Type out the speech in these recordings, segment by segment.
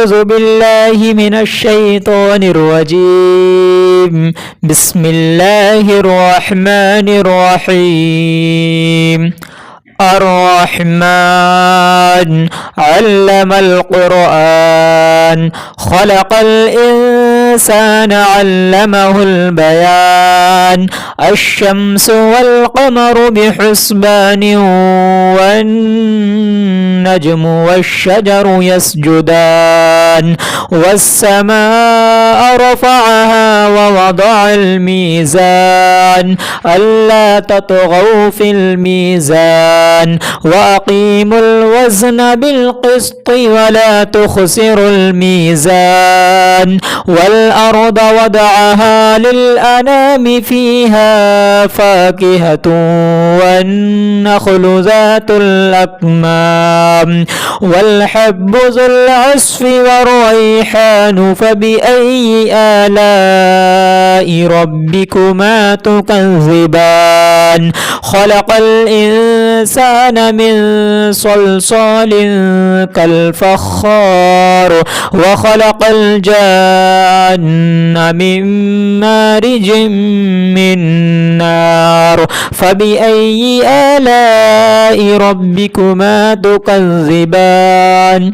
أعوذ بالله من الشيطان الرجيم. بسم الله الرحمن الرحيم. الرحمن علم القرآن خلق الإنسان علمه البيان. الشمس والقمر بحسبان والنجم والشجر يسجدان. والسماء رفعها ووضع الميزان ألا تطغوا في الميزان وأقيموا الوزن بالقسط ولا تخسروا الميزان. والأرض وضعها للأنام فيها فاكهة والنخل ذات الأكمام والحب ذو العصف والريحان. فبأي آلاء ربكما تكذبان؟ خلق الإنسان من صلصال كالفخار وخلق الجان من مارج من نار. فبأي آلاء ربكما تكذبان؟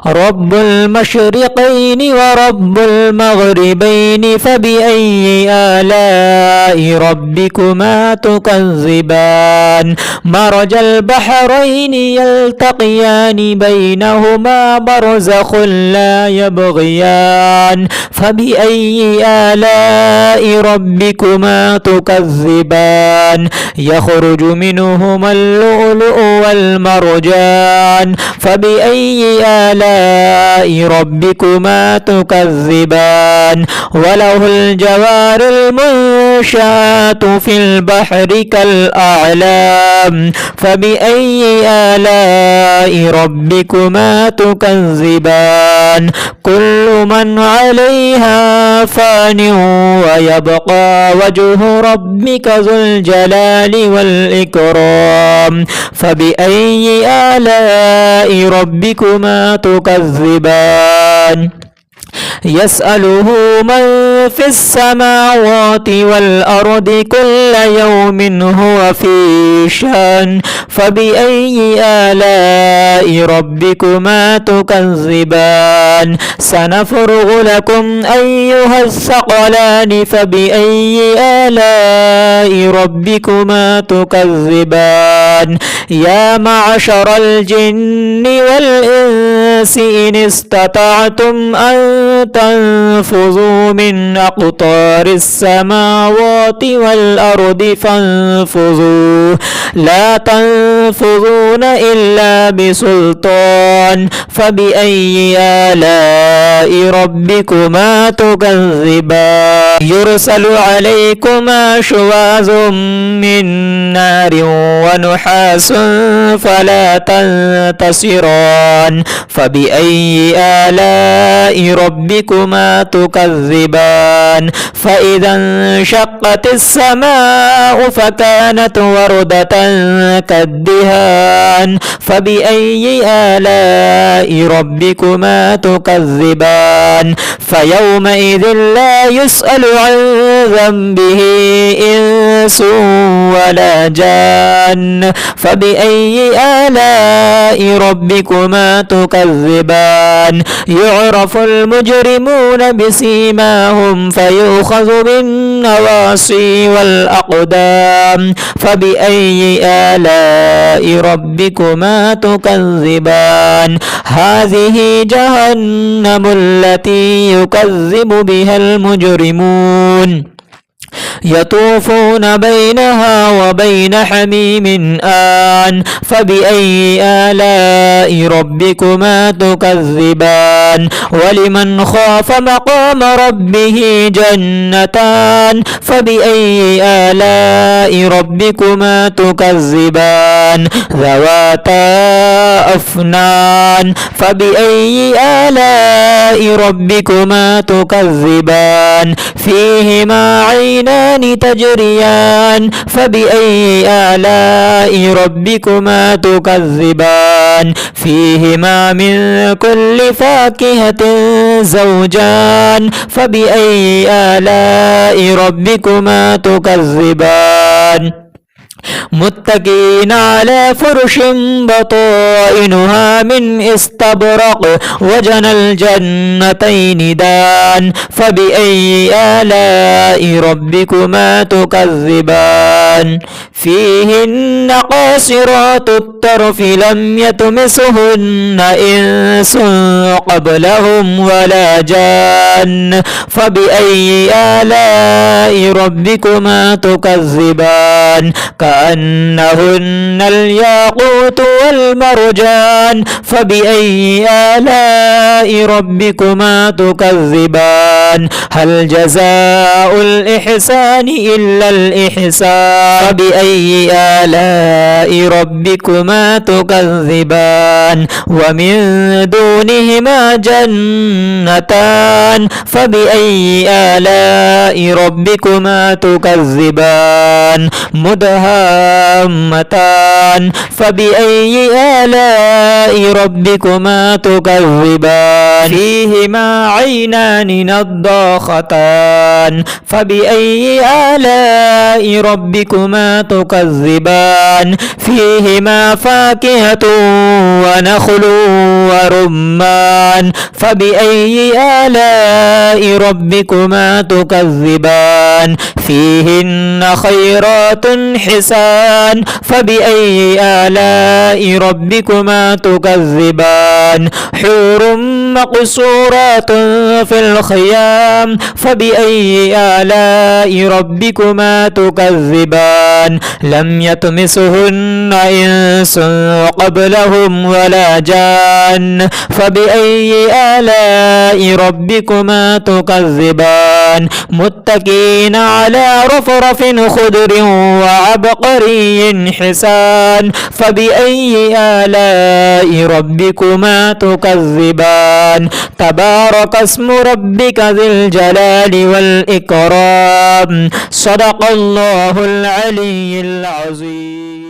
رب المشرقين ورب المغربين. فبأي آلاء ربكما تكذبان؟ مرج البحرين يلتقيان بينهما برزخ لا يبغيان. فبأي آلاء ربكما تكذبان؟ يخرج منهما اللؤلؤ والمرجان. فبأي آلاء ربكما تكذبان؟ وله الجوار المنشآت في البحر كالأعلام. فبأي آلاء ربكما تكذبان؟ كل من عليها فان ويبقى وجه ربك ذو الجلال والإكرام. فبأي آلاء ربكما تكذبان؟ يسأله من في السماوات والأرض كل يوم هو في شأن. فبأي آلاء ربكما تكذبان؟ سنفرغ لكم أيها الثقلان. فبأي آلاء ربكما تكذبان؟ يا معشر الجن والإنس إن استطعتم أن تنفذوا من أقطار السماوات والأرض فانفذوا لا تنفذون إلا بسلطان. فبأي آلاء ربكما تكذبان؟ يرسل عليكما شواظ من نار ونحاس فلا تنتصران. فبأي آلاء ربكما تكذبان؟ فإذا انشقت السماء فكانت وردة كالدهان. فبأي آلاء ربكما تكذبان؟ فيومئذ لا يسأل عن ذنبه إنس ولا جان. فبأي آلاء ربكما تكذبان؟ يعرف المجرمون بسيماهم فيؤخذ بالنواصي والأقدام. فبأي آلاء ربكما تكذبان؟ هذه جهنم التي يكذب بها المجرمون يطوفون بينها وبين حميم آن. فبأي آلاء ربكما تكذبان؟ ولمن خاف مقام ربه جنتان. فبأي آلاء ربكما تكذبان؟ ذواتا أفنان. فبأي آلاء ربكما تكذبان؟ فيهما عينان تجريان. فبأي آلاء ربكما تكذبان؟ الرحمن فيهما من كل فاكهة زوجان فبأي آلاء ربكما تكذبان متكئين على فرش بطائنها من استبرق وجنى الجنتين دان فبأي آلاء ربكما تكذبان فيهن قاصرات الطرف لم يطمسهن إنس قبلهم ولا جان فبأي آلاء ربكما تكذبان كأنهن الياقوت والمرجان فبأي آلاء ربكما تكذبان هل جزاء الإحسان إلا الإحسان فبأي آلاء ربكما تكذبان ومن دونهما جنتان فبأي آلاء ربكما تكذبان مدهامتان فبأي آلاء ربكما تكذبان فيهما عينان نضاختان فبأي آلاء ربكما تكذبان فيهما فاكهة ونخل ورمان فبأي آلاء ربكما تكذبان فيهن خيرات حسان فبأي آلاء ربكما تكذبان حور مقصورات في الخيام فبأي آلاء ربكما تكذبان لم يطمسهن إنس قبلهم ولا جان فبأي آلاء ربكما تكذبان متكئين على رفرف خضر وعبقري حسان فبأي آلاء ربكما تكذبان تبارك اسم ربك ذي الجلال والإكرام صدق الله العلي العظيم.